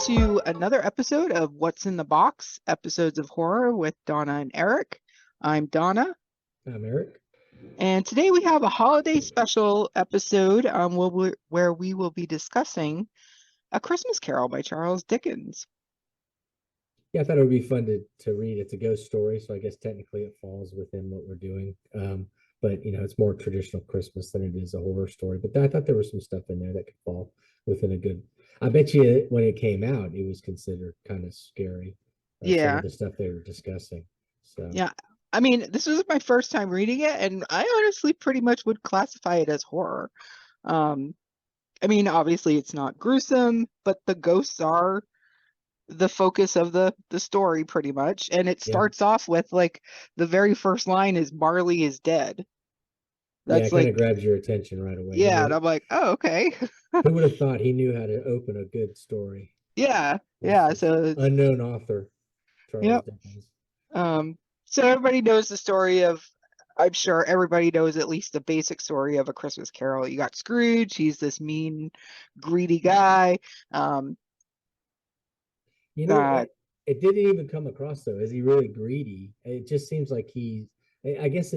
to another episode of What's in the Box, episodes of horror with Donna and Eric. I'm Donna, I'm Eric. and today we have a holiday special episode where we will be discussing A Christmas Carol by Charles Dickens. Yeah, I thought it would be fun to read. It's a ghost story, so I guess technically it falls within what we're doing. But it's more traditional Christmas than it is a horror story. But I thought there was some stuff in there that could fall within a good. I bet you when it came out, it was considered kind of scary. Some of Yeah, the stuff they were discussing. So yeah. I mean, this was my first time reading it, and I honestly pretty much would classify it as horror. Um, I mean, obviously it's not gruesome, but the ghosts are the focus of the story pretty much, and it yeah, starts off with like the very first line is Marley is dead. yeah, That's it kind of like, grabs your attention right away. yeah, and I'm like, oh, okay. Who would have thought he knew how to open a good story? Yeah, yeah, This so it's, unknown author, Charles yep. Dickens. So everybody knows the story of, I'm sure everybody knows at least the basic story of A Christmas Carol. You got Scrooge, he's this mean, greedy guy. um You know, that it didn't even come across though. Is he really greedy? It just seems like he's. I guess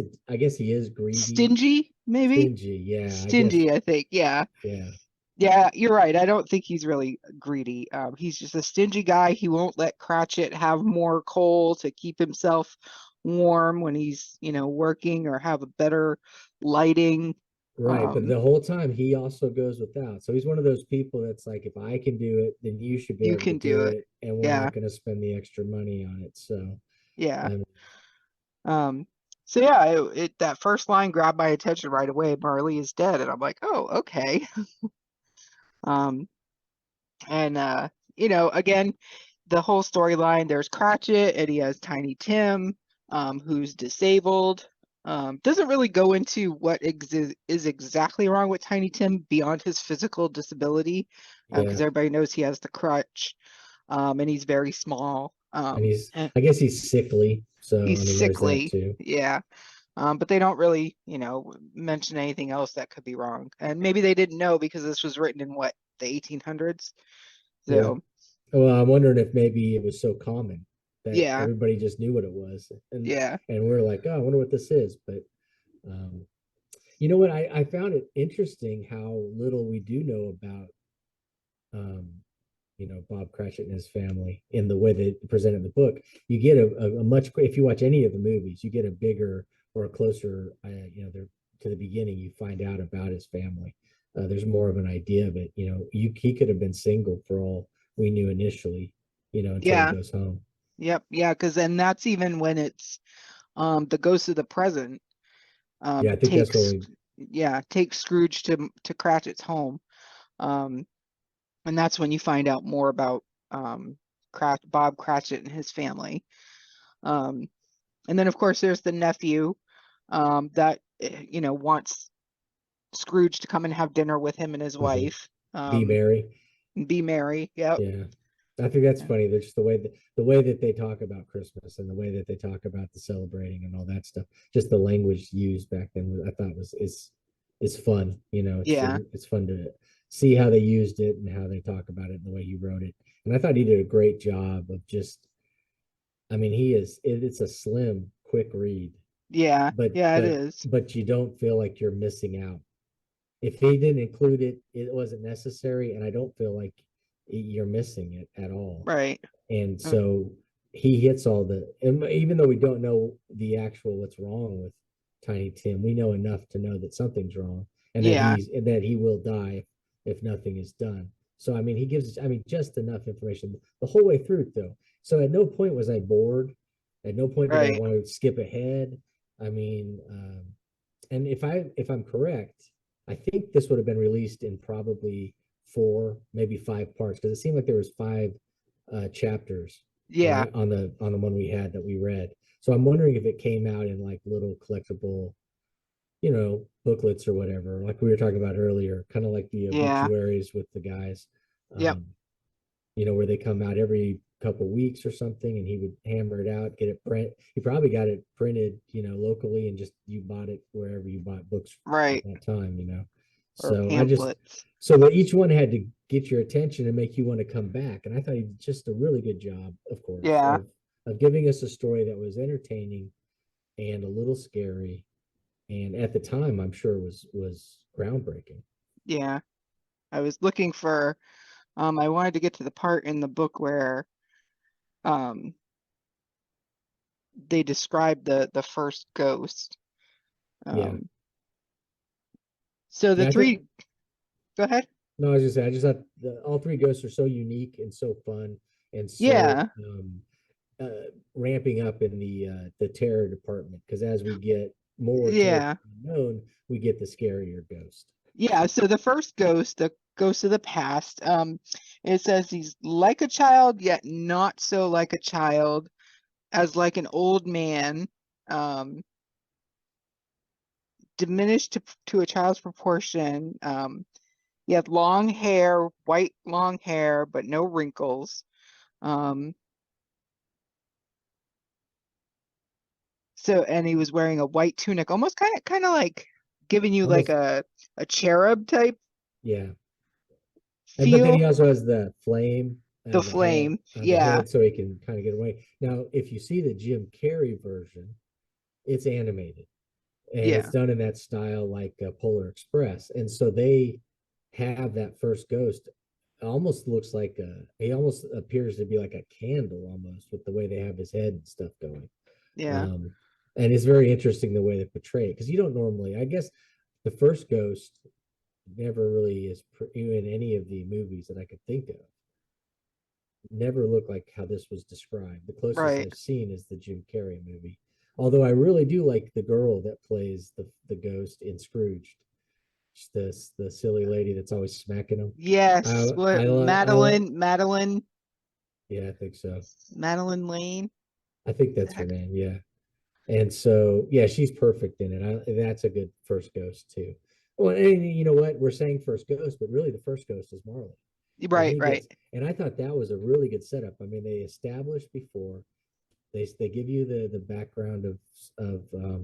he is greedy, Stingy, maybe. stingy. Yeah, I guess. Stingy, I think. Yeah. Yeah, Yeah, you're right. I don't think he's really greedy. He's just a stingy guy. He won't let Cratchit have more coal to keep himself warm when he's, working, or have a better lighting. right. But Um, the whole time he also goes without. So he's one of those people that's like, if I can do it, then you should be you able to can do do it. it, and we're Yeah, not going to spend the extra money on it. So, yeah. um, Um, so yeah, that first line grabbed my attention right away. Marley is dead, and I'm like, oh, okay. Um, and again, the whole storyline, there's Cratchit and he has Tiny Tim, who's disabled. Doesn't really go into what is exactly wrong with Tiny Tim beyond his physical disability, because yeah, everybody knows he has the crutch, and he's very small. and he's. And I guess he's sickly. So he's I mean, there's that sickly. too. Yeah. But they don't really, mention anything else that could be wrong. And maybe they didn't know because this was written in what, the 1800s? Yeah. So, Well, I'm wondering if maybe it was so common that yeah, everybody just knew what it was, yeah. and we're like, oh, I wonder what this is. But um, you know what? I found it interesting how little we do know about um, Bob Cratchit and his family in the way they presented in the book. You get a much if you watch any of the movies, you get a bigger or a closer, they're to the beginning. You find out about his family. There's more of an idea of it. He could have been single for all we knew initially. Until he Yeah. goes home. Yep. Yeah. Because then that's even when it's the Ghost of the Present Yeah, I think that's when takes, we. yeah, takes Scrooge to Cratchit's home. Um, and that's when you find out more about Bob Cratchit and his family. Um, and then of course there's the nephew that wants Scrooge to come and have dinner with him and his Mhm. wife. Be merry. And be merry. Yep. Yeah. I think that's funny. There's just the way that they talk about Christmas and the way that they talk about the celebrating and all that stuff. Just the language used back then, I thought is fun. Yeah. It's fun to see how they used it and how they talk about it and the way he wrote it. And I thought he did a great job of just. I mean, it's a slim, quick read, Yeah. but Yeah. It but is. but you don't feel like you're missing out. If he didn't include it, it wasn't necessary, and I don't feel like you're missing it at all. Right. And Uh, so he hits all the, and even though we don't know the actual what's wrong with Tiny Tim, we know enough to know that something's wrong yeah. and that he will die if nothing is done. So I mean, he gives, I mean, just enough information the whole way through, though. So at no point was I bored. At no point did I Right. want to skip ahead. I mean, and if I'm correct, I think this would have been released in probably four, maybe five parts, because it seemed like there was five chapters, Yeah. right, on the one we had that we read. So I'm wondering if it came out in like little collectible, booklets or whatever, like we were talking about earlier, kind of like the Yeah. obituaries with the guys, Yep. um, where they come out every couple weeks or something, and he would hammer it out, get it print. He probably got it printed, locally, and just you bought it wherever you bought books at Right. that time. or So I just pamphlets. so that each one had to get your attention and make you want to come back. And I thought he did just a really good job, of course, Yeah, of giving us a story that was entertaining and a little scary. And at the time, I'm sure was groundbreaking. yeah. I was looking for I wanted to get to the part in the book where um they describe the first ghost. Yeah. Um so the Yeah, I think three go ahead. no, I was just saying, I just thought all three ghosts are so unique and so fun and so Yeah, ramping up in the terror department because as we get more to it yeah. known, we get the scarier ghost. Yeah, so the first ghost, the ghost of the past, it says he's like a child, yet not so like a child, as like an old man, um, diminished to a child's proportion. He had long hair, white long hair, but no wrinkles. Um, and he was wearing a white tunic, almost kind of like giving you like Almost, a cherub type yeah. And but then he feel. also has the flame The head flame, on the yeah, head so he can kind of get away. Now, if you see the Jim Carrey version, it's animated and it's yeah, done in that style like Polar Express. And so they have that first ghost almost looks like he almost appears to be like a candle almost with the way they have his head and stuff going. yeah, Um, and it's very interesting the way they portray it because you don't normally, I guess, the first ghost never really is in any of the movies that I could think of. Never looked like how this was described. The closest right. I've seen is the Jim Carrey movie. Although I really do like the girl that plays the ghost in Scrooge, the silly lady that's always smacking him. Yes, what Yeah, I think so. Madeline Lane. I think Is that's her that- name. Yeah. And so, yeah, she's perfect in it. That's a good first ghost too. Well, and you know what? We're saying first ghost, but really the first ghost is Marley. And Right, he right. gets, and I thought that was a really good setup. I mean, they established before they give you the background of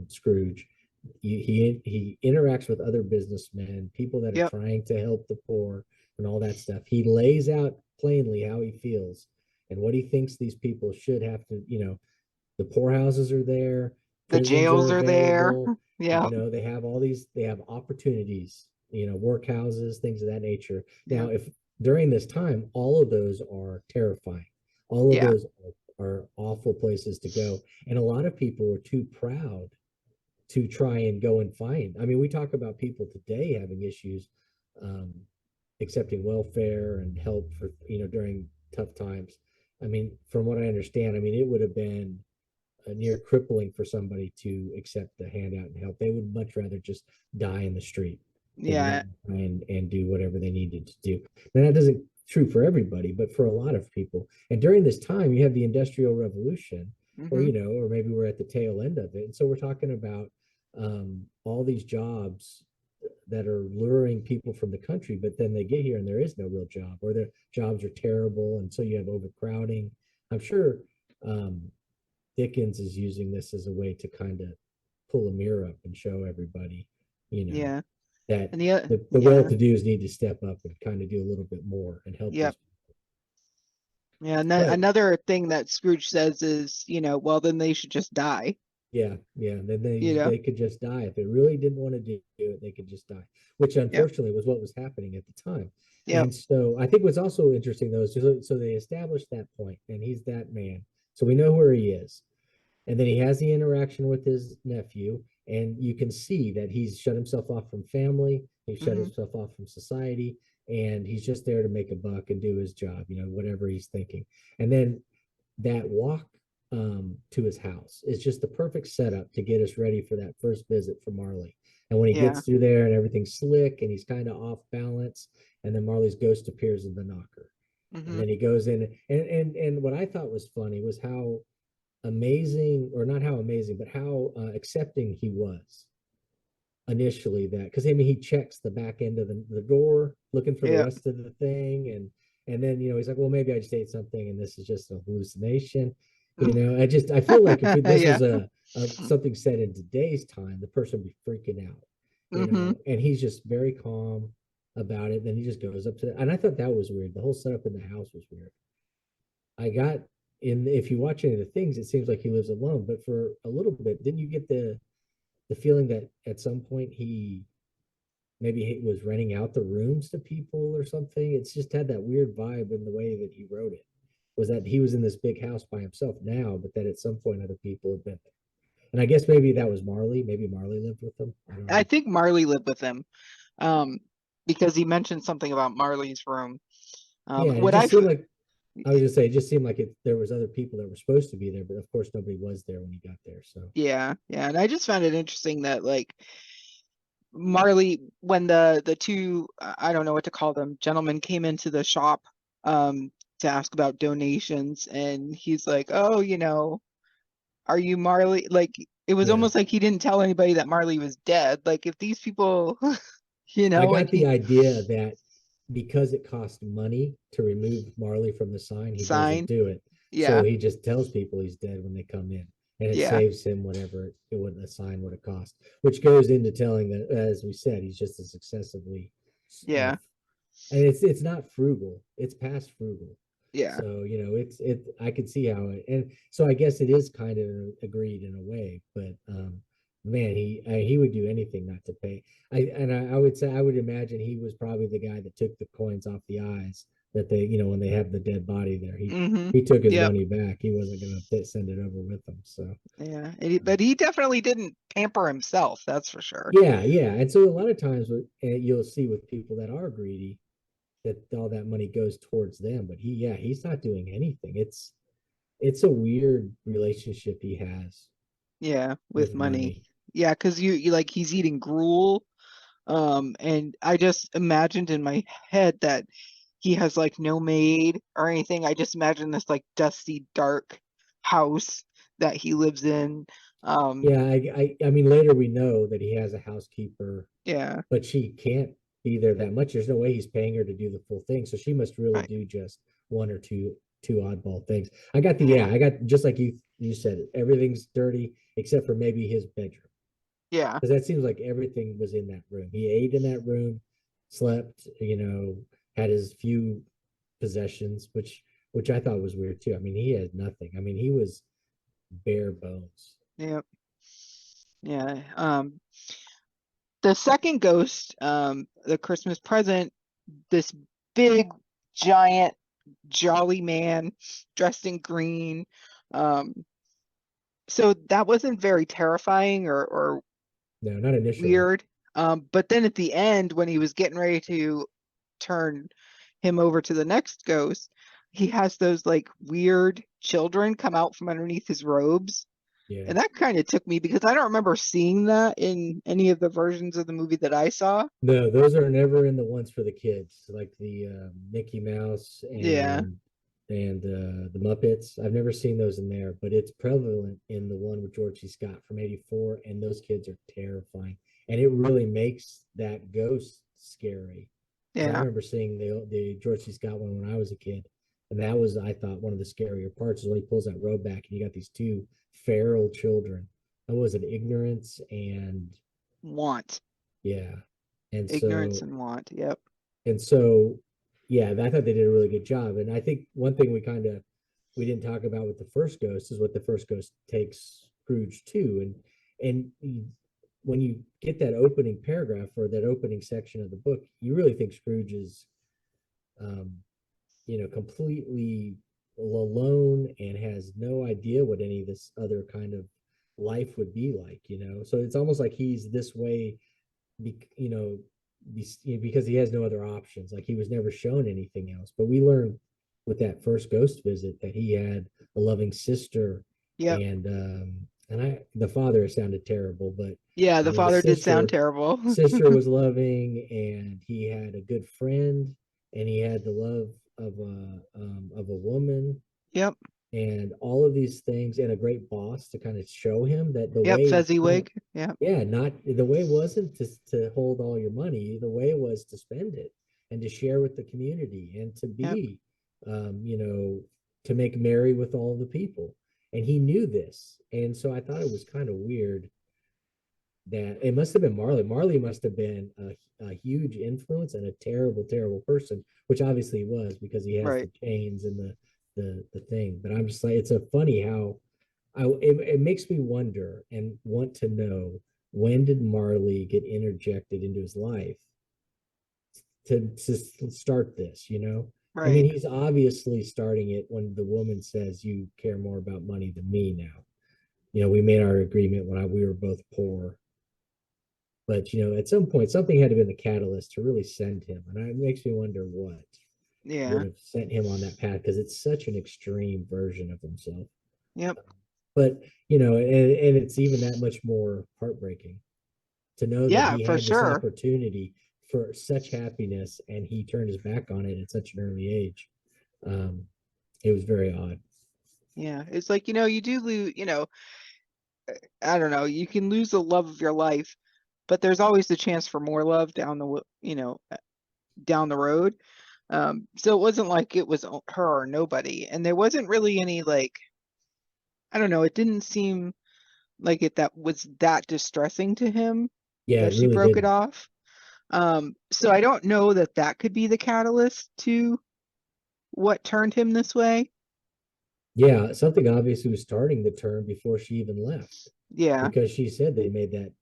Scrooge. He interacts with other businessmen, people that are Yep, trying to help the poor, and all that stuff. He lays out plainly how he feels and what he thinks these people should have to. The poorhouses are there, the prisons are jails are there. available. Yeah, They have all these, they have opportunities. Workhouses, things of that nature. Now, yep, if during this time, all of those are terrifying. All of yeah, those are awful places to go. And a lot of people are too proud to try and go and find. I mean, we talk about people today having issues um, accepting welfare and help for, during tough times. I mean, from what I understand, I mean, it would have been near crippling for somebody to accept the handout and help. They would much rather just die in the street than not yeah. try and do whatever they needed to do. And that isn't true for everybody, but for a lot of people. And during this time, you have the Industrial Revolution, or Hmm. or maybe we're at the tail end of it. And so we're talking about all these jobs that are luring people from the country, but then they get here and there is no real job, or their jobs are terrible, and so you have overcrowding. I'm sure um, Dickens is using this as a way to kind of pull a mirror up and show everybody, you know, Yeah, that and the the yeah, well-to-dos need to step up and kind of do a little bit more and help yep, these. yeah. And then But another thing that Scrooge says is, well, then they should just die. yeah, then You know, they could just die if they really didn't want to do it. They could just die, which yep, unfortunately was what was happening at the time. yep, And so I think what's also interesting though is so they established that point, and he's that man, so we know where he is. And then he has the interaction with his nephew, and you can see that he's shut himself off from family, he's shut hmm, himself off from society, and he's just there to make a buck and do his job, whatever he's thinking. And then that walk to his house is just the perfect setup to get us ready for that first visit for Marley. And when he yeah, gets through there and everything's slick and he's kind of off balance, and then Marley's ghost appears in the knocker. And hmm, then he goes in, and what I thought was funny was how amazing, or not how amazing, but how accepting he was initially. That because I mean he checks the back end of the door looking for the yeah, rest of the thing, and then he's like, well, maybe I just ate something and this is just a hallucination. I feel like if this yeah, was a something said in today's time, the person would be freaking out. Mm-hmm. and he's just very calm about it. Then he just goes up to and I thought that was weird. The whole setup in the house was weird. I got in if you watch any of the things, it seems like he lives alone, but for a little bit, didn't you get the feeling that at some point he maybe he was renting out the rooms to people or something? It's just had that weird vibe in the way that he wrote it. Was that he was in this big house by himself now, but that at some point other people had been there. And I guess maybe that was Marley. Maybe Marley lived with them. I don't I know. think Marley lived with him, um, because he mentioned something about Marley's room. Yeah, and it What just I've seemed like I was just say it just seemed like there was other people that were supposed to be there, but of course nobody was there when he got there. So Yeah, yeah, and I just found it interesting that like Marley, when the two I don't know what to call them gentlemen came into the shop to ask about donations, and he's like, "Oh, are you Marley?" Like it was yeah, almost like he didn't tell anybody that Marley was dead. Like if these people, I like got the he idea that because it cost money to remove Marley from the sign, he doesn't signed. do it. So Yeah, he just tells people he's dead when they come in, and it yeah, saves him whatever it would the sign would have cost. Which goes into telling that, as we said, he's just as excessively, uh, yeah, and it's not frugal; it's past frugal. yeah, So it's I could see how it, and so I guess it is kind of agreed in a way, but man, he would do anything not to pay. I would say I would imagine he was probably the guy that took the coins off the eyes that they when they have the dead body there. He mm-hmm, he took his yep, money back. He wasn't going to send it over with him. So yeah. But he definitely didn't pamper himself. That's for sure. yeah, and so a lot of times you'll see with people that are greedy that all that money goes towards them, but he's not doing anything. It's a weird relationship he has Yeah, with with money. money. Yeah, because you like he's eating gruel. And I just imagined in my head that he has like no maid or anything. I just imagine this like dusty, dark house that he lives in. Um, Yeah, I mean later we know that he has a housekeeper, yeah, but she can't be there that much. There's no way he's paying her to do the full thing. So she must really right. do just one or two oddball things. I got the Yeah, yeah, I got just like you said it. Everything's dirty except for maybe his bedroom. yeah, Because that seems like everything was in that room. He ate in that room, slept, had his few possessions, which I thought was weird too. I mean, he had nothing. I mean, he was bare bones. yeah, yeah. The second ghost, the Christmas present, this big, giant, jolly man dressed in green. Um, so that wasn't very terrifying or No, not initially. weird. But then at the end, when he was getting ready to turn him over to the next ghost, he has those like weird children come out from underneath his robes. Yeah. And that kind of took me because I don't remember seeing that in any of the versions of the movie that I saw. No, those are never in the ones for the kids, like the Mickey Mouse Yeah, and the Muppets. I've never seen those in there, but it's prevalent in the one with George C. Scott from '84, and those kids are terrifying, and it really makes that ghost scary. Because I yeah, remember seeing the George C. Scott one when I was a kid, and that was I thought one of the scarier parts is when he pulls that robe back and you got these two feral children. What was it? Ignorance and want, yeah, and ignorance so and want. Yep. and so, yeah, I thought they did a really good job. And I think one thing we didn't talk about with the first ghost is what the first ghost takes Scrooge to, and when you get that opening paragraph or that opening section of the book, you really think Scrooge is, um, completely alone and has no idea what any of this other kind of life would be like. So it's almost like he's this way be, you know, because he has no other options. Like he was never shown anything else. But we learned with that first ghost visit that he had a loving sister, Yep. and the father sounded terrible, but Yeah, I the mean the father did sound sister terrible. sister was loving, and he had a good friend, and he had the love of a woman, Yep. and all of these things, and a great boss to kind of show him that the Yep. way Fezziwig. Yep. yeah, not the way wasn't to hold all your money. The way was to spend it and to share with the community and to Yep. be, to make merry with all the people. And he knew this. And so I thought it was kind of weird that it must have been Marley. Marley must have been a huge influence and a terrible, terrible person, which obviously he was because he has Right. the chains and the thing. But I'm just like, it's a funny how it makes me wonder and want to know, when did Marley get interjected into his life to start this, you know? I mean, Right. he's obviously starting it when the woman says, "You care more about money than me now." You know, we made our agreement when we were both poor. But, you know, at some point, something had to be the catalyst to really send him. And it makes me wonder what would Yeah. have sent him on that path, because it's such an extreme version of himself. Yep. But, you know, and it's even that much more heartbreaking to know that Yeah, he for had this sure. opportunity for such happiness and he turned his back on it at such an early age. Um, it was very odd. Yeah. It's like, you do lose, I don't know, you can lose the love of your life, but there's always the chance for more love down the road. So it wasn't like it was her or nobody. And there wasn't really any like, I don't know, it didn't seem like that was that distressing to him Yeah, that it she really broke it didn't. off. So I don't know that that could be the catalyst to what turned him this way. Yeah, something obviously was starting the turn before she even left, Yeah. because she said they made that,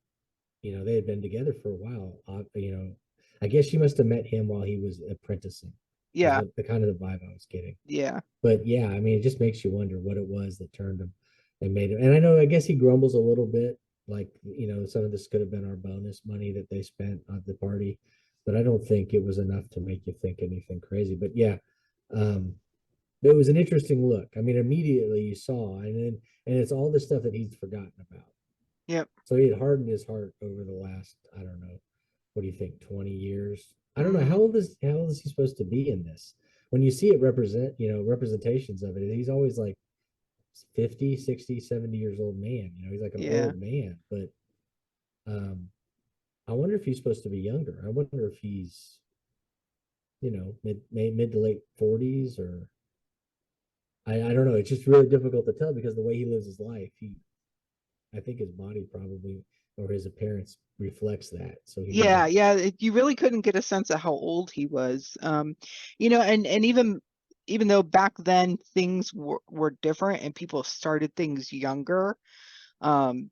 you know, they had been together for a while. You know, I guess she must have met him while he was apprenticing, is Yeah. what the kind of the vibe I was getting. Yeah. But yeah, I mean, it just makes you wonder what it was that turned him and made him. And I know, I guess he grumbles a little bit, like, you know, some of this could have been our bonus money that they spent at the party, but I don't think it was enough to make you think anything crazy. But yeah, um, it was an interesting look. I mean, immediately you saw, and it's all the stuff that he's forgotten about. Yep. So he had hardened his heart over the last, I don't know, what do you think, 20 years? I don't know, Hmm. how old is he supposed to be in this? When you see it representations of it, he's always like 50, 60, 70 years old man. You know, he's like an Yeah. old man. But um I wonder if he's supposed to be younger. I wonder if he's, you know, mid to late 40s, or I don't know. It's just really difficult to tell because the way he lives his life, I think his body probably, or his appearance reflects that. So he Yeah. doesn't. Yeah. You really couldn't get a sense of how old he was. And even though back then things were different and people started things younger, um,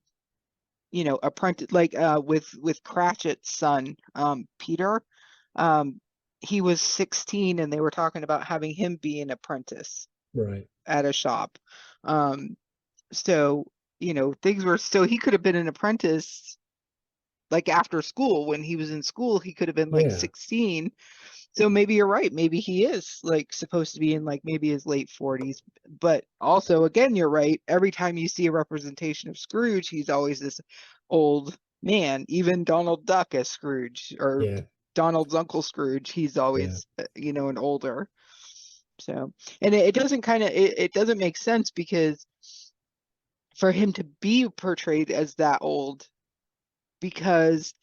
apprentice like with Cratchit's son, Peter, um, he was 16 and they were talking about having him be an apprentice Right. at a shop. Um, so, things were so he could have been an apprentice like after school. When he was in school, he could have been like Yeah. 16. So maybe you're right. Maybe he is like supposed to be in like maybe his late 40s. But also, again, you're right. Every time you see a representation of Scrooge, he's always this old man. Even Donald Duck as Scrooge or Yeah. Donald's Uncle Scrooge, he's Yeah. always, an older. So, and it doesn't it doesn't make sense because for him to be portrayed as that old, because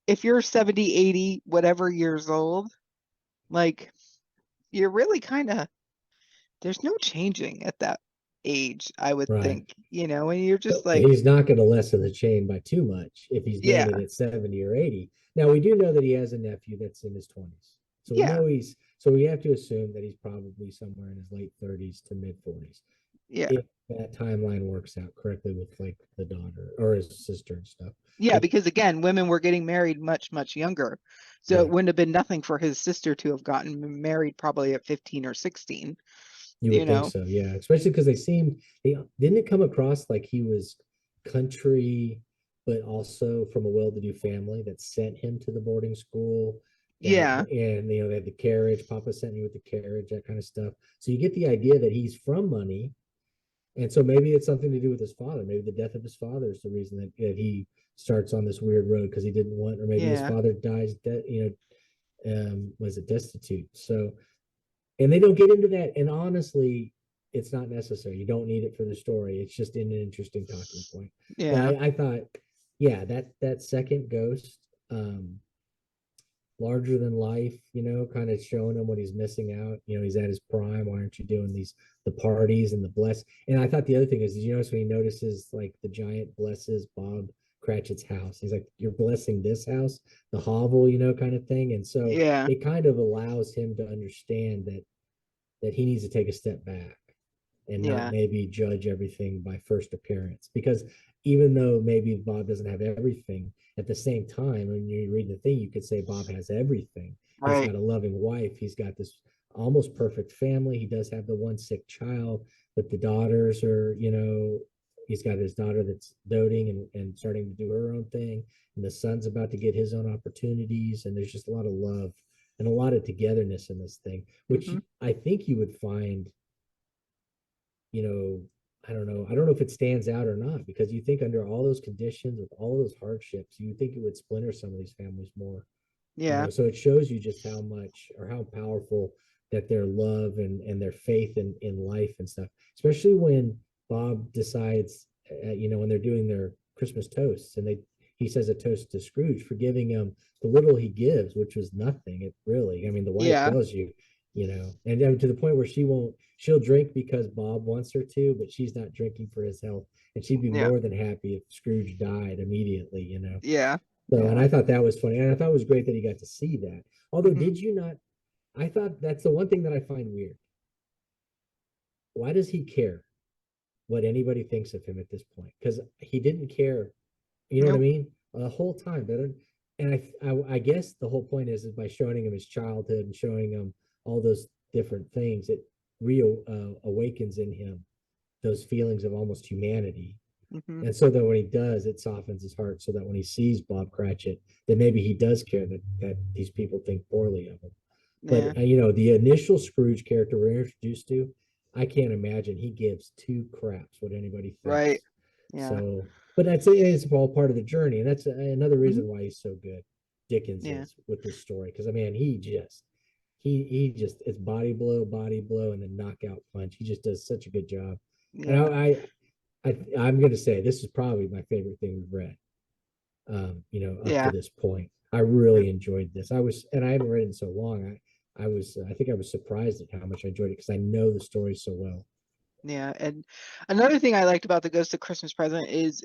if you're 70, 80, whatever years old, like you're really kind of there's no changing at that age, I would Right. think, and you're just But like, he's not going to lessen the chain by too much if he's doing yeah, it at 70 or 80. Now, we do know that he has a nephew that's in his 20s. So we yeah, know so we have to assume that he's probably somewhere in his late 30s to mid 40s, yeah, if that timeline works out correctly with like the daughter or his sister and stuff. yeah, But because again, women were getting married much, much younger. So it yeah, wouldn't have been nothing for his sister to have gotten married probably at 15 or 16, you you would think know? so. Yeah. Especially because they didn't it come across like he was country, but also from a well to do family that sent him to the boarding school. Yeah, And, you know, they had the carriage. Papa sent me with the carriage, that kind of stuff. So you get the idea that he's from money. And so maybe it's something to do with his father. Maybe the death of his father is the reason that he starts on this weird road because he didn't want, or maybe his yeah, father dies, was it destitute? So, and they don't get into that. And honestly, it's not necessary. You don't need it for the story. It's just an interesting talking point. But yeah, I thought, yeah, that second ghost, um, larger than life, you know, kind of showing him what he's missing out. You know, he's at his prime. Why aren't you doing the parties and the bless? And I thought the other thing is, did you notice when he notices like the giant blesses Bob Cratchit's house. He's like, you're blessing this house, the hovel, kind of thing. And so Yeah. it kind of allows him to understand that he needs to take a step back and not Yeah. maybe judge everything by first appearance. Because even though maybe Bob doesn't have everything, at the same time, when you read the thing, you could say Bob has everything. He's Right. got a loving wife. He's got this almost perfect family. He does have the one sick child, but the daughters are, he's got his daughter that's doting and starting to do her own thing. And the son's about to get his own opportunities. And there's just a lot of love and a lot of togetherness in this thing, which Hmm. I think you would find, you know, I don't know. I don't know if it stands out or not, because you think under all those conditions, with all those hardships, you think it would splinter some of these families more. Yeah. So it shows you just how much or how powerful that their love and their faith in life and stuff, especially when Bob decides, when they're doing their Christmas toasts, and he says a toast to Scrooge for giving him the little he gives, which was nothing. It really, I mean, the wife Yeah. tells you, and then to the point where she'll drink because Bob wants her to, but she's not drinking for his health. And she'd be Yeah. more than happy if Scrooge died immediately. Yeah. So, and Yeah. I thought that was funny. And I thought it was great that he got to see that. Although, Hmm. did you not? I thought that's the one thing that I find weird. Why does he care what anybody thinks of him at this point? Because he didn't care, you know what I Nope. mean? The whole time. And I guess the whole point is by showing him his childhood and showing him all those different things, it awakens in him those feelings of almost humanity. Hmm. And so that when he does, it softens his heart so that when he sees Bob Cratchit, then maybe he does care that these people think poorly of him. Yeah. But, the initial Scrooge character we're introduced to, I can't imagine he gives two craps what anybody Right. thinks. Yeah. So, but it's all part of the journey. And that's another Hmm. reason why he's so good. Dickens Yeah. is with this story. Cause I mean, he just, it's body blow, and then knockout punch. He just does such a good job. And Yeah. I'm going to say this is probably my favorite thing we've read. Up to Yeah. this point, I really enjoyed this. And I haven't read it in so long. I think I was surprised at how much I enjoyed it because I know the story so well. Yeah, and another thing I liked about the Ghost of Christmas Present is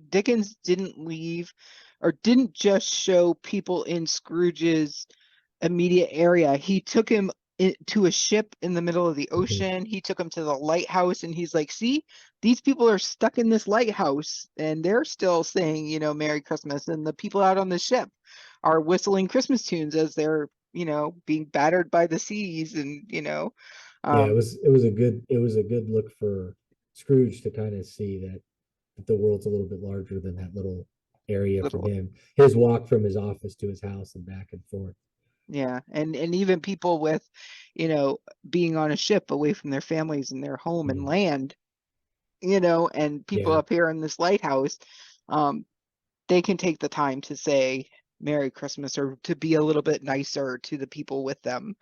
Dickens didn't leave or didn't just show people in Scrooge's immediate area. He took him to a ship in the middle of the Mhm. ocean. He took him to the lighthouse, and he's like, "See, these people are stuck in this lighthouse, and they're still saying, Merry Christmas." And the people out on the ship are whistling Christmas tunes as they're, being battered by the seas, and Yeah, um, it was a good look for Scrooge to kind of see that the world's a little bit larger than that little area from little. him. His walk from his office to his house and back and forth. Yeah, and even people with, being on a ship away from their families and their home and Mm. land, and people Yeah, up here in this lighthouse, um, they can take the time to say Merry Christmas or to be a little bit nicer to the people with them,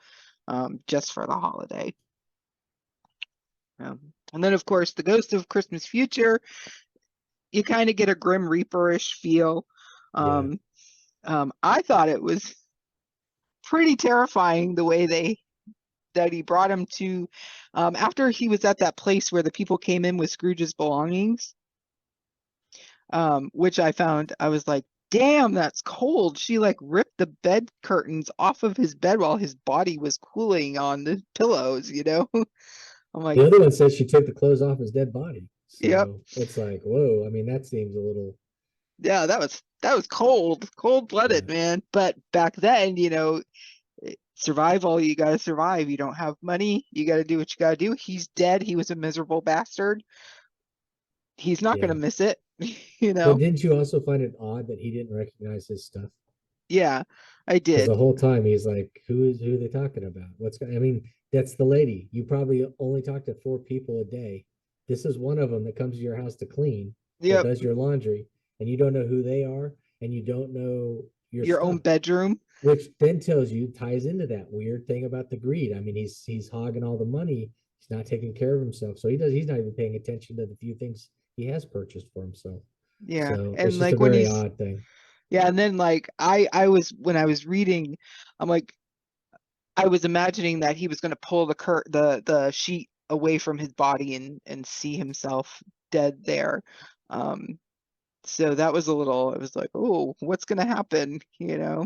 just for the holiday. And then, of course, the Ghost of Christmas Future, you kind of get a Grim Reaper-ish feel. yeah. Um, I thought it was pretty terrifying the way that he brought him to after he was at that place where the people came in with Scrooge's belongings, which I was like, damn, that's cold. She like ripped the bed curtains off of his bed while his body was cooling on the pillows. I'm like, The other one says she took the clothes off his dead body. yep, So it's like, whoa. I mean, that seems a little, yeah, that was cold-blooded, yeah, man. But back then, survival, you gotta survive. You don't have money, you gotta do what you gotta do. He's dead. He was a miserable bastard. He's not gonna yeah. miss it, you But know? didn't you also find it odd that he didn't recognize his stuff? Yeah, I Because the did. whole time he's like, who are they talking about? I mean, that's the lady. You probably only talk to 4 people a day. This is one of them that comes to your house to clean or Yep, does your laundry, and you don't know who they are, and you don't know your your own stuff, bedroom. which then ties into that weird thing about the greed. I mean, he's hogging all the money. He's not taking care of himself, so he's not even paying attention to the few things he has purchased for himself. Yeah, So it's and just a like when very he's odd thing. yeah, and then like I was when I was reading, I'm like I was imagining that he was gonna pull the sheet away from his body and see himself dead there. Um, So that was a little, it was like, oh, what's gonna happen, you know?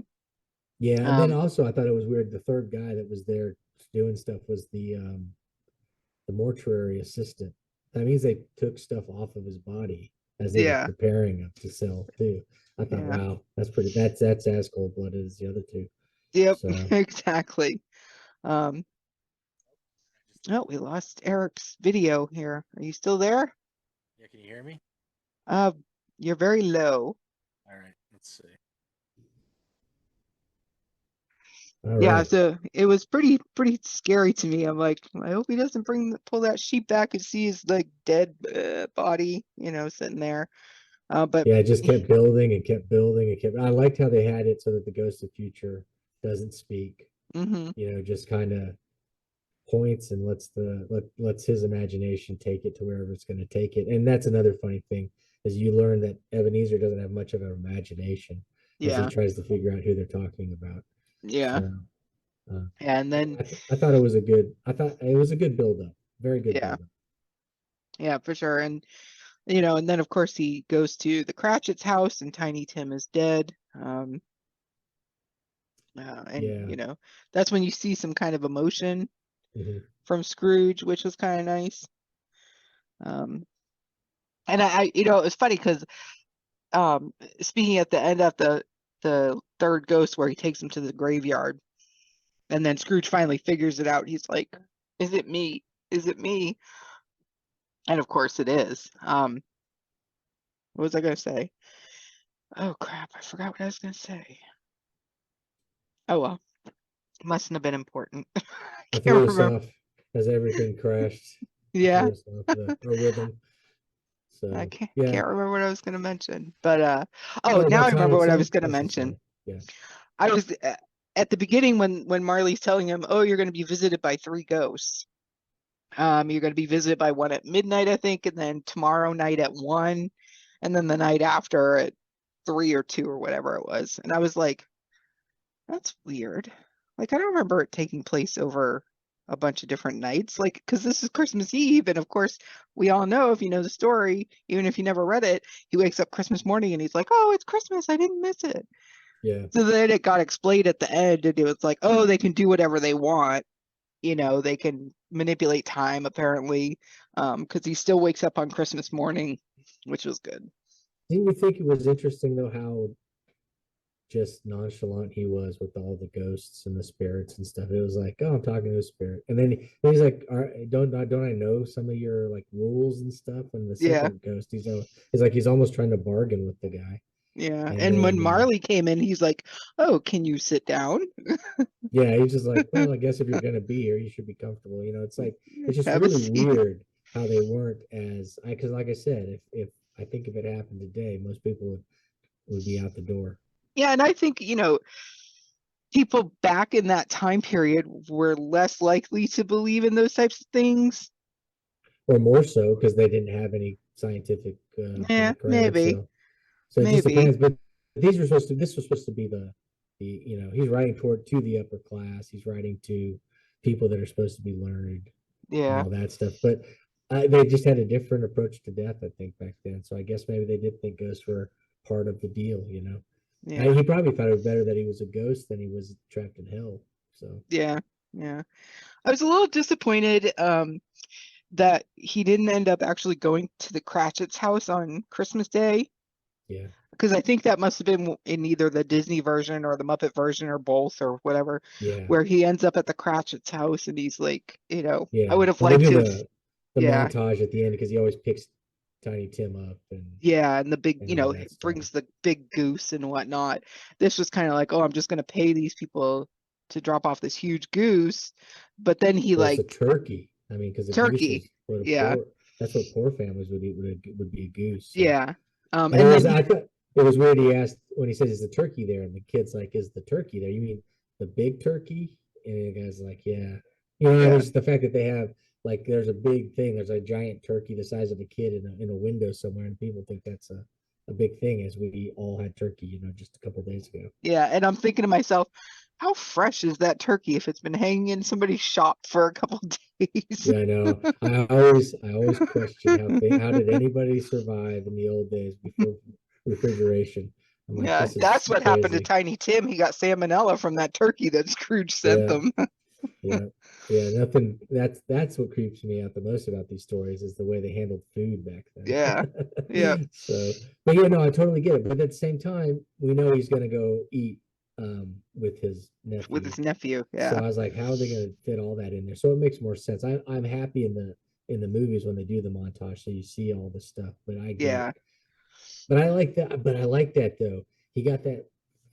Yeah, and then Um, also I thought it was weird. The third guy that was there doing stuff was the mortuary assistant. That means they took stuff off of his body as they were yeah, preparing him to sell too. I thought, yeah, wow, that's as cold blooded as the other two. yep, So exactly. Um, oh, we lost Eric's video here. Are you still there? Yeah, can you hear me? Uh, you're very low. All right, let's see. all Yeah, right. so it was pretty scary to me. I'm like, I hope he doesn't pull that sheet back and see his like dead body, sitting there. But Yeah, it just kept building and kept building and kept I liked how they had it so that the ghost of future doesn't speak, hmm just kind of points and lets his imagination take it to wherever it's going to take it. And that's another funny thing is you learn that Ebenezer doesn't have much of an imagination as he yeah, tries to figure out who they're talking about. yeah, So and then I thought it was a good I thought it was a good build up, very good yeah, build up. yeah, for sure. And and then of course he goes to the Cratchit's house and Tiny Tim is dead. And Yeah. that's when you see some kind of emotion Mhm. from Scrooge, which was kind of nice. Um, and it was funny because um, speaking at the end of the third ghost where he takes him to the graveyard, and then Scrooge finally figures it out. He's like, "Is it me? Is it me?" And of course it is. What was I gonna say? Oh crap! I forgot what I was gonna say. Oh well, mustn't have been important. I I can't threw us remember. off as everything crashed. I Yeah, threw us off our rhythm. I So yeah. can't remember what I was gonna mention. But oh, Oh, now about I remember Tiny what I was Tim? gonna That's the mention. story. Yeah. I was at the beginning when Marley's telling him, "Oh, you're gonna be visited by three ghosts." You're going to be visited by one at midnight, I think, and then tomorrow night at 1, and then the night after at 3 or 2 or whatever it was. And I was like, that's weird. Like, I don't remember it taking place over a bunch of different nights. Like, because this is Christmas Eve, and of course, we all know if you know the story, even if you never read it, he wakes up Christmas morning and he's like, oh, it's Christmas. I didn't miss it. Yeah. So then it got explained at the end, and it was like, oh, they can do whatever they want. They can manipulate time apparently, because he still wakes up on Christmas morning, which was good. Didn't you think it was interesting though how just nonchalant he was with all the ghosts and the spirits and stuff? It was like, oh, I'm talking to a spirit, and then he's like, don't I know some of your like rules and stuff? And the Yeah, second ghost, he's like he's almost trying to bargain with the guy, yeah. and And when then Marley came in, he's like, "Oh, can you sit down? yeah, he's just like, well, I guess if you're gonna be here, you should be comfortable. It's like it's just Have a really seat." weird how they weren't as I because like I said, if I think if it happened today, most people would be out the door. Yeah, and I think people back in that time period were less likely to believe in those types of things. Or more so because they didn't have any scientific Yeah, background. maybe, So it just maybe. depends. But this was supposed to be the he's writing toward to the upper class. He's writing to people that are supposed to be learned and Yeah, all that stuff. But they just had a different approach to death, I think, back then. So I guess maybe they did think ghosts were part of the deal. yeah, He probably thought it was better that he was a ghost than he was trapped in hell. So yeah, yeah. I was a little disappointed that he didn't end up actually going to the Cratchit's house on Christmas Day, yeah, because I think that must have been in either the Disney version or the Muppet version or both or whatever, yeah, where he ends up at the Cratchit's house and he's like, I yeah. would have Well, they liked do to have, the yeah, montage at the end because he always picks Tiny Tim up yeah, and the big, and all that stuff. brings the big goose and whatnot. This was kind of like, oh, I'm just gonna pay these people to drop off this huge goose, but then he Well, it's a like turkey. I mean, because a goose turkey, is what a yeah, poor that's what poor families would eat would be a goose. So yeah, and and it then was he, I thought it was weird. He asked when he says, "Is the turkey there?" And the kid's like, "Is the turkey there? You mean the big turkey?" And the guy's like, "Yeah." And yeah, it's the fact that they have like there's a big thing. There's a giant turkey the size of a kid in a window somewhere, and people think that's a big thing. As we all had turkey, just a couple days ago. yeah, and I'm thinking to myself, how fresh is that turkey if it's been hanging in somebody's shop for a couple days? Yeah, I know. I always question how did anybody survive in the old days refrigeration. I'm like, Yeah, this is that's what happened to crazy. Tiny Tim. He got salmonella from that turkey that Scrooge sent Yeah, them. yeah, yeah. Nothing. That's what creeps me out the most about these stories is the way they handled food back Yeah, yeah, then. So, but yeah, no, I totally get it. But at the same time, we know he's gonna go eat with his with nephew. his nephew. So Yeah, I was like, how are they gonna fit all that in there? So it makes more sense. I'm happy in the movies when they do the montage, so you see all the stuff. But I get, yeah, but I like that. But I like that though. He got that.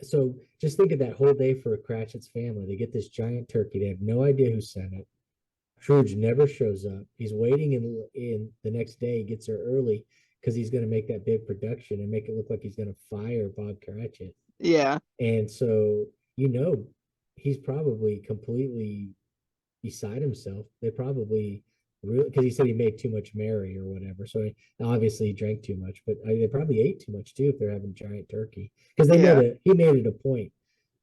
So just think of that whole day for Cratchit's family. They get this giant turkey. They have no idea who sent it. Scrooge never shows up. He's waiting in the next day. He gets there early because he's going to make that big production and make it look like he's going to fire Bob Cratchit. yeah, And so, you know, he's probably completely beside himself. They probably really, because he said he made too much Mary or whatever. So obviously he drank too much, but they probably ate too much too if they're having giant turkey. Because yeah, he made it a point.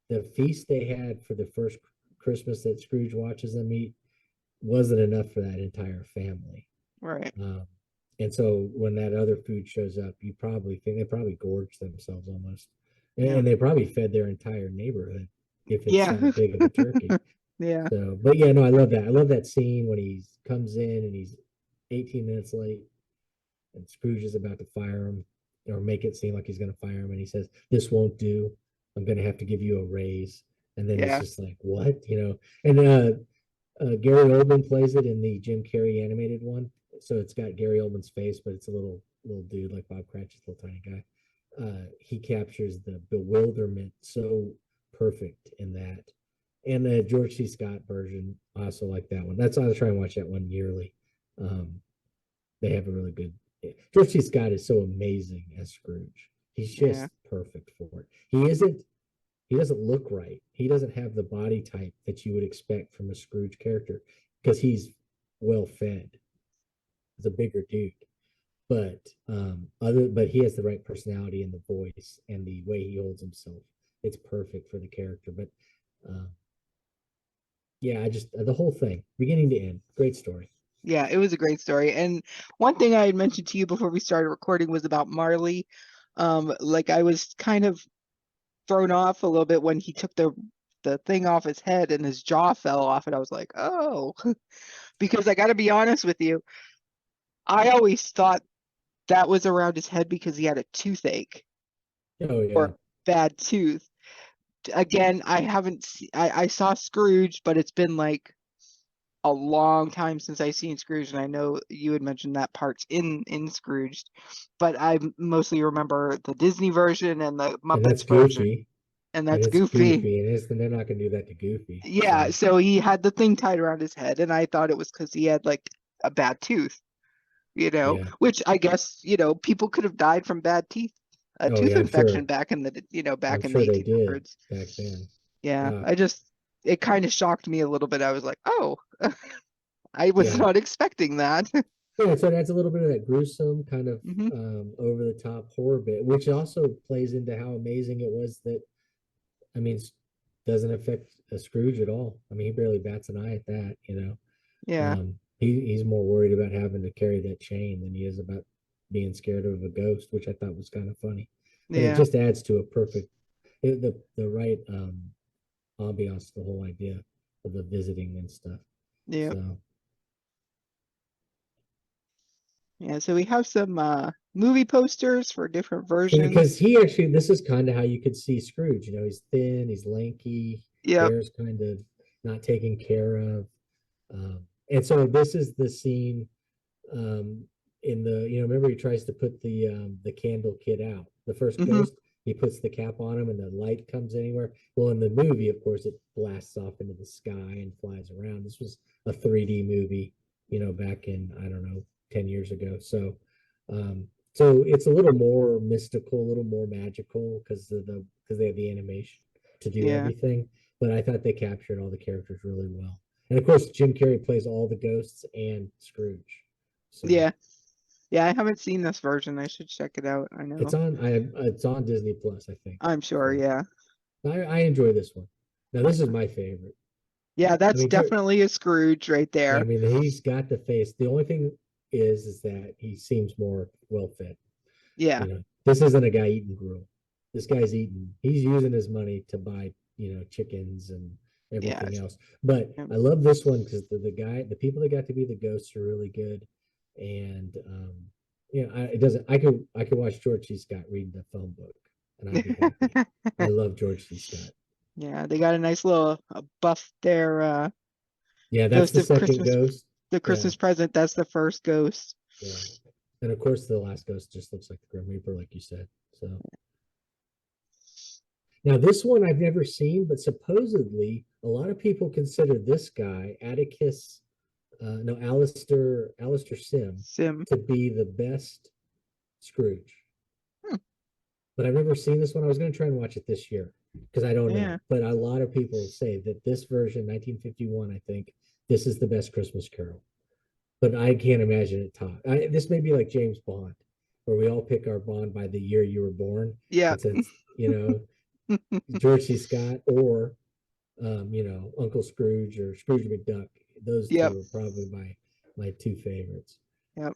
The feast they had for the first Christmas that Scrooge watches them eat wasn't enough for that entire family. right. Um, and so when that other food shows up, you probably think they probably gorged themselves almost. Yeah, And they probably fed their entire neighborhood if it's yeah, that big of a turkey. yeah, So, but yeah, no, I love that. I love that scene when he comes in and he's 18 minutes late and Scrooge is about to fire him or make it seem like he's going to fire him. And he says, "This won't do. I'm going to have to give you a raise." And then he's yeah, just like, "What?" And Gary Oldman plays it in the Jim Carrey animated one. So it's got Gary Oldman's face, but it's a little dude like Bob Cratchit's little tiny guy. He captures the bewilderment so perfect in that. And the George C. Scott version, I also like that one. That's I try and watch that one yearly. Um, they have a really good. George C. Scott is so amazing as Scrooge. He's yeah, just perfect for it. He isn't. He doesn't look right. He doesn't have the body type that you would expect from a Scrooge character because he's well fed. He's a bigger dude, but he has the right personality and the voice and the way he holds himself. It's perfect for the character. But um, yeah, I just the whole thing, beginning to end, great story. yeah. It was a great story. And one thing I had mentioned to you before we started recording was about Marley. Like I was kind of thrown off a little bit when he took the thing off his head and his jaw fell off, and I was like, oh, because I got to be honest with you, I always thought that was around his head because he had a toothache Oh or yeah, a bad tooth. Again, I haven't I saw Scrooge, but it's been like a long time since I seen Scrooge, and I know you had mentioned that part's in Scrooge, but I mostly remember the Disney version and the and that's Muppets version, Goofy, and and that's it's Goofy. Goofy, and they're not gonna do that to Goofy. Yeah, So so he had the thing tied around his head, and I thought it was because he had like a bad tooth, yeah, which I guess, people could have died from bad teeth, a oh tooth yeah, infection back in the, I'm back in the sure they did 1800s. back then. Yeah, Wow, it kind of shocked me a little bit. I was like, oh, I was yeah. not expecting that. Yeah, so that's a little bit of that gruesome kind of Hmm. over the top horror bit, which also plays into how amazing it was that I mean, doesn't affect a Scrooge at all. I mean, he barely bats an eye at that. Yeah, He's more worried about having to carry that chain than he is about being scared of a ghost, which I thought was kind of funny. But it yeah, just adds to a perfect the right ambiance to the whole idea of the visiting and stuff. yeah, So yeah. So we have some movie posters for different because versions. he actually this is kind of how you could see Scrooge. He's thin, he's lanky, Yep. hair's kind of not taken care of. And so this is the scene in remember he tries to put the candle kid out. The first Hmm. ghost, he puts the cap on him and the light comes anywhere. Well, in the movie, of course, it blasts off into the sky and flies around. This was a 3D movie, back in, I don't know, 10 years ago. So it's a little more mystical, a little more magical because they have the animation to do Yeah, everything. But I thought they captured all the characters really well. And of course, Jim Carrey plays all the ghosts and Scrooge. So yeah, yeah. I haven't seen this version. I should check it out. I it's know. on it's on Disney Plus, I think. I'm sure. So Yeah, I enjoy this one. Now this is my favorite. yeah. I That's mean, definitely a Scrooge right yeah, I there. mean he's got the face. The only thing is that he seems more well fed. Yeah, This isn't a guy eating gruel. This guy's eating. He's using his money to buy, chickens and Yeah. everything else. But Yeah. I love this one because the people that got to be the ghosts are really good, and it doesn't. I could watch George C. Scott read the phone book, and I'd be happy. I love George C. Scott. Yeah, they got a nice little buff there. Yeah, that's Ghost the of second Christmas, ghost. the Yeah, Christmas present. That's the first ghost. yeah, and of course the last ghost just looks like the Grim Reaper, like you said. So now this one I've never seen, but supposedly a lot of people consider this guy Atticus, no, Alistair Sim, Sim. to be the best Scrooge. Hmm. But I've never seen this one. I was going to try and watch it this year because I don't know. Yeah. But a lot of people say that this version, 1951, I think this is the best Christmas Carol. But I can't imagine it top. This may be like James Bond, where we all pick our Bond by the year you were born. Yeah. And since, George C. Scott or, Uncle Scrooge or Scrooge McDuck, those Yep. two are probably my two favorites. Yep.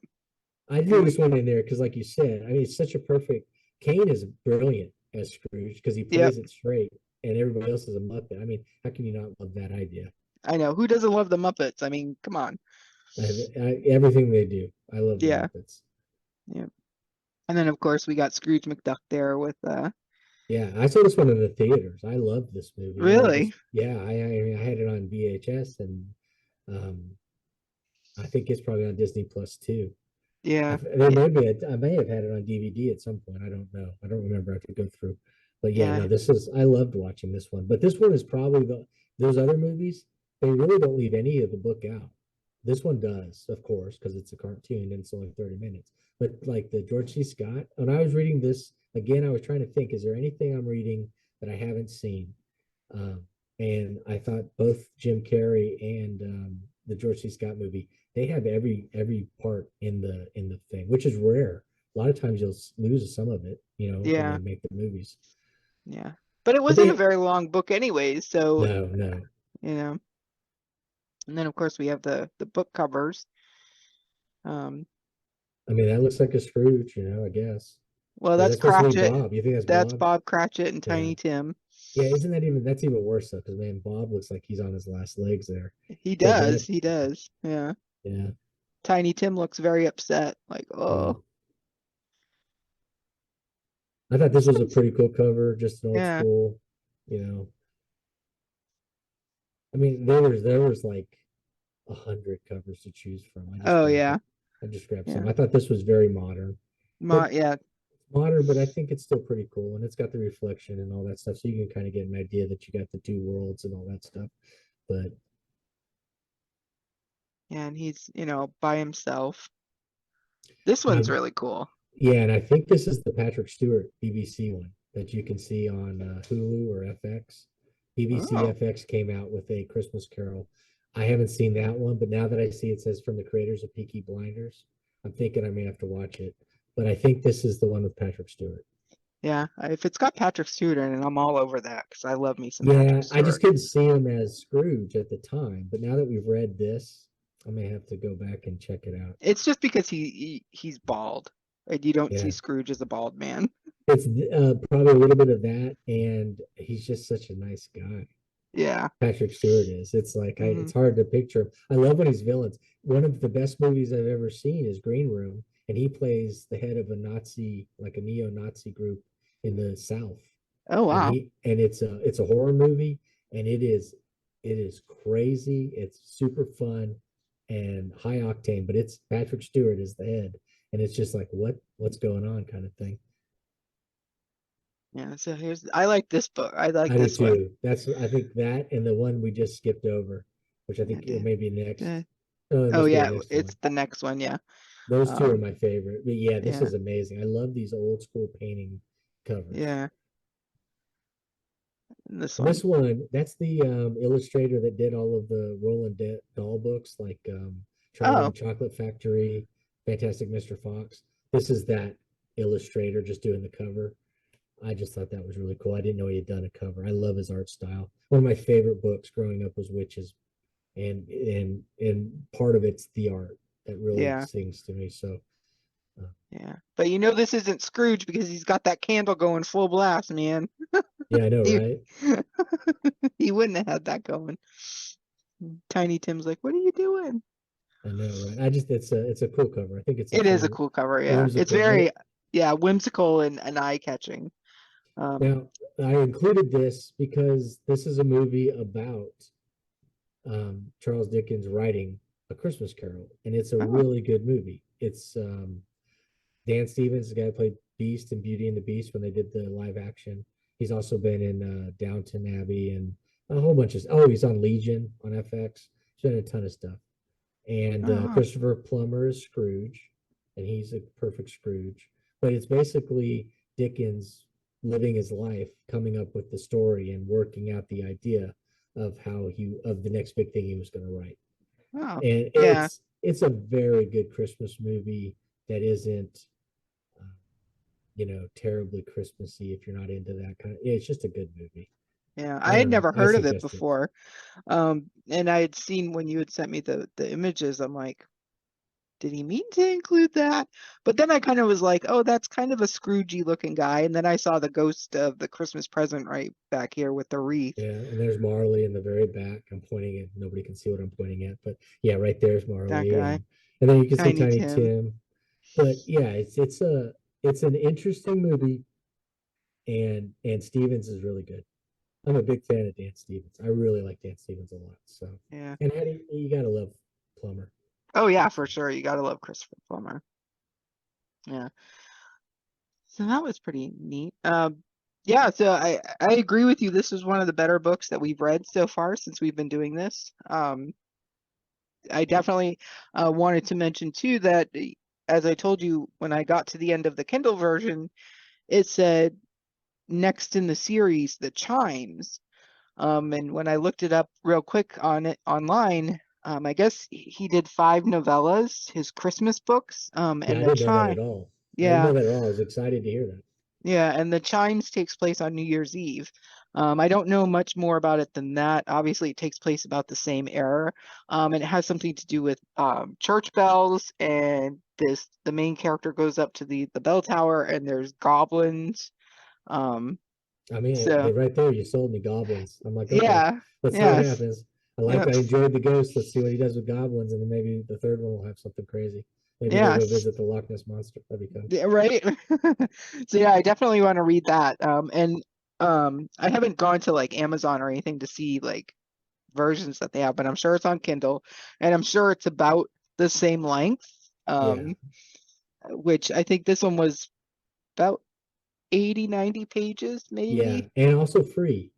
I threw this one in there because, like you said, I mean, it's such a perfect. Kane is brilliant as Scrooge because he Yep. plays it straight, and everybody else is a Muppet. I mean, how can you not love that idea? I know. Who doesn't love the Muppets? I mean, come on. Everything they do, I love the Yeah. Muppets. Yeah. And then of course we got Scrooge McDuck there with Yeah, I saw this one in the theaters. I love this movie. I had this. really? Yeah, I had it on VHS, and um, I think it's probably on Disney Plus too. Yeah. There may be I may have had it on DVD at some point. I don't know. I don't remember. I have to go through. But yeah, Yeah. no, I loved watching this one. But this one is probably those other movies, they really don't leave any of the book out. This one does, of course, because it's a cartoon and it's only 30 minutes. But like the George C. Scott, when I was reading this again, I was trying to think, is there anything I'm reading that I haven't seen? Um, and I thought both Jim Carrey and the George C. Scott movie, they have every part in the thing, which is rare. A lot of times you'll lose some of it, when they Yeah. make the movies. Yeah. But it But wasn't a they very long book anyways, so no. you know. And then of course we have the book covers. Um, I mean, that looks like a Scrooge, I guess. well Or is that's that supposed to be Cratchit. Bob? You think that's That's Bob? Bob Cratchit and Yeah. Tiny Tim. Yeah, that's even worse though, because man, Bob looks like he's on his last legs there. He But does. that, He does. Yeah. yeah. Tiny Tim looks very upset. Like, Mm. oh, I thought this this was a one's pretty cool cover, just an old yeah. school, you know. I mean, there was like 100 covers to choose from. Oh yeah. I just grabbed some. Yeah. I thought this was very modern, but Yeah. modern, but I think it's still pretty cool, and it's got the reflection and all that stuff, so you can kind of get an idea that you got the two worlds and all that stuff. But Yeah, and he's, by himself. This now, one's really cool. yeah, and I think this is the Patrick Stewart BBC one that you can see on Hulu or FX. BBC Oh. FX came out with a Christmas Carol. I haven't seen that one, but now that I see it says from the creators of Peaky Blinders, I'm thinking I may have to watch it. But I think this is the one with Patrick Stewart. Yeah, if it's got Patrick Stewart in it, I'm all over that because I love me some Yeah, Patrick I just Stewart. couldn't see him as Scrooge at the time, but now that we've read this, I may have to go back and check it out. It's just because he's bald, and you don't see Yeah, Scrooge as a bald man. it's probably a little bit of that, and he's just such a nice guy. Yeah. Patrick Stewart is. It's like Hmm. it's hard to picture him. I love when he's villains. One of the best movies I've ever seen is Green Room, and he plays the head of a Nazi, like a neo-Nazi group in the South. Oh And wow. it's a horror movie, and it is crazy. It's super fun and high octane, but it's Patrick Stewart is the head, and it's just like what's going on kind of thing. Yeah. So I like this book. I like I do this one. too. I think that and the one we just skipped over, which I Yeah. think it may be next. Uh, Oh, it oh must be the yeah, next it's one. the next one. Yeah. Those two are Um. my favorite. But yeah, this Yeah. is amazing. I love these old school painting covers. Yeah. And this And one. this one, that's the illustrator that did all of the Roland Dahl books, like Charlie Oh. and the Chocolate Factory, Fantastic Mr. Fox. This is that illustrator just doing the cover. I just thought that was really cool. I didn't know he had done a cover. I love his art style. One of my favorite books growing up was Witches, and part of it's the art that really Yeah. sings to me. So Yeah. But you know this isn't Scrooge because he's got that candle going full blast, man. Yeah, I know, He, right? he wouldn't have had that going. Tiny Tim's like, what are you doing? I know, right? I just it's a cool cover. I think it's a It is a fun, cool cover, yeah. It's whimsical. very, yeah, whimsical and eye-catching. Now I included this because this is a movie about Charles Dickens writing A Christmas Carol, and it's a Oh, really good movie. It's Dan Stevens, the guy who played Beast and Beauty and the Beast when they did the live action. He's also been in Downton Abbey and a whole bunch of. Oh, he's on Legion on FX. He's been in a ton of stuff. And oh, Christopher Plummer is Scrooge, and he's a perfect Scrooge. But it's basically Dickens living his life, coming up with the story and working out the idea of how he of the next big thing he was going to write. oh, And yeah, it's a very good Christmas movie that isn't uh, terribly Christmassy if you're not into that kind of. It's just a good movie. yeah. I I had don't know. never I heard of it suggest it. before. And I had seen when you had sent me the images, I'm like, did he mean to include that? But then I kind of was like, oh, that's kind of a Scroogey looking guy. And then I saw the ghost of the Christmas present right back here with the wreath. Yeah, and there's Marley in the very back. I'm pointing at nobody can see what I'm pointing at, but yeah, right there's That Marley, guy, and then you can see Tiny Tiny Tim. Tim. But yeah, it's an interesting movie, and Stevens is really good. I'm a big fan of Dan Stevens. I really like Dan Stevens a lot. So, Yeah. and Eddie, you gotta love Plummer. Oh yeah, for So, sure. You gotta love Christopher Plummer. Yeah. So that was pretty neat. Yeah, so I agree with you. This is one of the better books that we've read so far since we've been doing this. I definitely wanted to mention too that as I told you when I got to the end of the Kindle version, it said next in the series, The Chimes. And when I looked it up real quick on it online, I guess he did 5 novellas, his Christmas books, yeah, and I the didn't know that chime. at all. I didn't Yeah, know that at all. I was excited to hear that. yeah, and the chimes takes place on New Year's Eve. I don't know much more about it than that. Obviously, it takes place about the same era, and it has something to do with church bells. And the main character goes up to the bell tower, and there's goblins. Um, I mean, so right there, you sold me goblins. I'm like, okay, yeah, let's see what yes, happens. yeah, I enjoyed the ghost. Let's see what he does with goblins, and then maybe the third one will have something crazy. Maybe they'll go yes. visit the Loch Ness monster. That'd be fun. Yeah, right. So yeah, I definitely want to read that. And I haven't gone to like Amazon or anything to see like versions that they have, but I'm sure it's on Kindle, and I'm sure it's about the same length. Yeah, Which I think this one was about 80, 90 pages, yeah, maybe. and also free.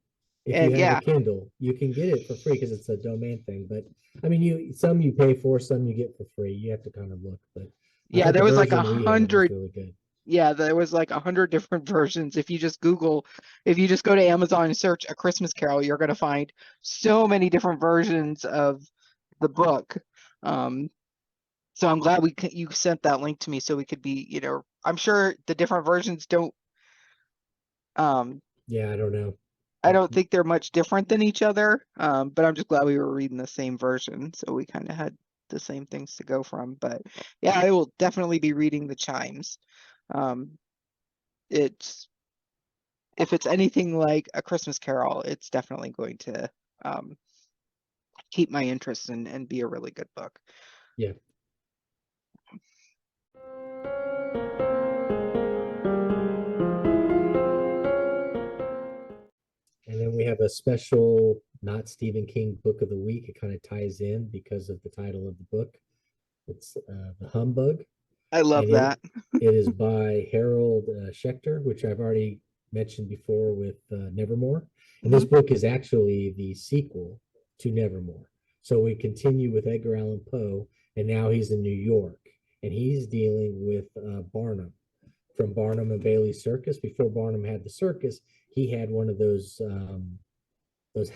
If you And have a yeah, Kindle, you can get it for free because it's a domain thing. But I mean, you pay for, some you get for free. You have to kind of look. But I yeah, thought the there was like a version we had was hundred. really good. Yeah, there was like 100 different versions. If you just go to Amazon and search A Christmas Carol, you're gonna find so many different versions of the book. Um, so I'm glad you sent that link to me so we could be, I'm sure the different versions don't, um, Yeah, I don't know. I don't think they're much different than each other. But I'm just glad we were reading the same version, so we kind of had the same things to go from. But yeah, I will definitely be reading the chimes. Um, it's if it's anything like A Christmas Carol, it's definitely going to um, keep my interest and be a really good book. Yeah. And then we have a special not Stephen King book of the week. It kind of ties in because of the title of the book. It's The Humbug, I love and that. it is by Harold Schechter, which I've already mentioned before with Nevermore. And this Hmm. book is actually the sequel to Nevermore. So we continue with Edgar Allan Poe, and now he's in New York, and he's dealing with Barnum from Barnum and Bailey Circus. Before Barnum had the circus, he had one of those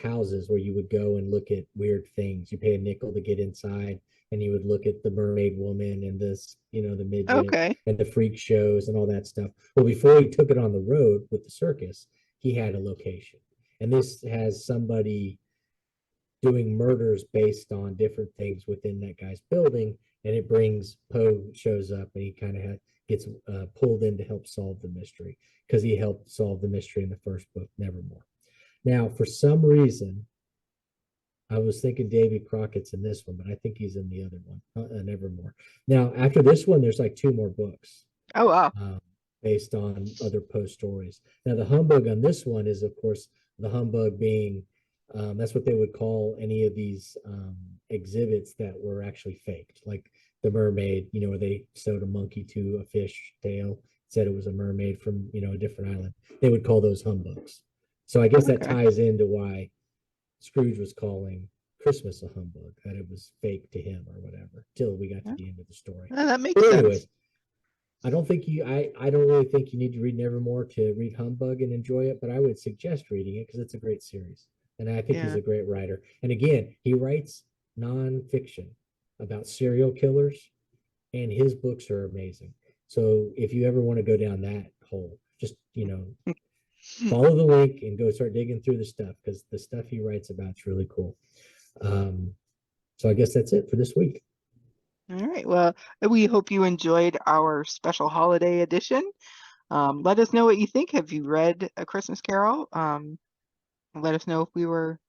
houses where you would go and look at weird things. You pay a nickel to get inside, and you would look at the mermaid woman and this, the midget Okay. and the freak shows and all that stuff. Well, before he took it on the road with the circus, he had a location. And this has somebody doing murders based on different things within that guy's building. and it brings Poe shows up, and he kind of gets pulled in to help solve the mystery because he helped solve the mystery in the first book, Nevermore. Now, for some reason, I was thinking Davy Crockett's in this one, but I think he's in the other one, Nevermore. Now, after this one, there's like 2 more books. Oh, wow. Based on other Poe stories. Now, the humbug on this one is, of course, the humbug being that's what they would call any of these exhibits that were actually faked, like the mermaid, where they sewed a monkey to a fish tail, said it was a mermaid from, a different island. They would call those humbugs. So I guess that ties into why Scrooge was calling Christmas a humbug, that it was fake to him or whatever, till we got to the end of the story. That makes sense. Anyways, I don't really think you need to read Nevermore to read Humbug and enjoy it, but I would suggest reading it because it's a great series. And I think he's a great writer. And again, he writes nonfiction about serial killers, and his books are amazing. So if you ever want to go down that hole, just, follow the link and go start digging through the stuff, because the stuff he writes about is really cool. So I guess that's it for this week. All right. Well, we hope you enjoyed our special holiday edition. Let us know what you think. Have you read A Christmas Carol? Let us know if we were,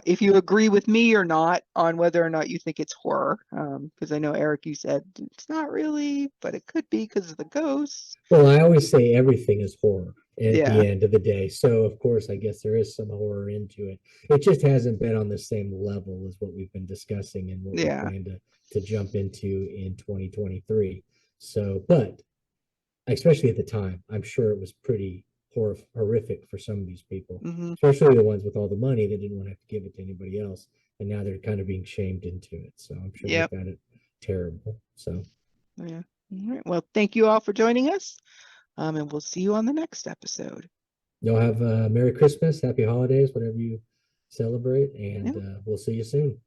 if you agree with me or not on whether or not you think it's horror. Because I know, Eric, you said it's not really, but it could be because of the ghosts. Well, I always say everything is horror at the end of the day. So, of course, I guess there is some horror into it. It just hasn't been on the same level as what we've been discussing and what we plan to jump into in 2023. So, but especially at the time, I'm sure it was pretty horrific for some of these people, especially the ones with all the money that didn't want to have to give it to anybody else. And now they're kind of being shamed into it. So I'm sure they found it terrible. So, yeah. All right. Well, thank you all for joining us. And we'll see you on the next episode. Y'all have a Merry Christmas, Happy Holidays, whatever you celebrate, and we'll see you soon.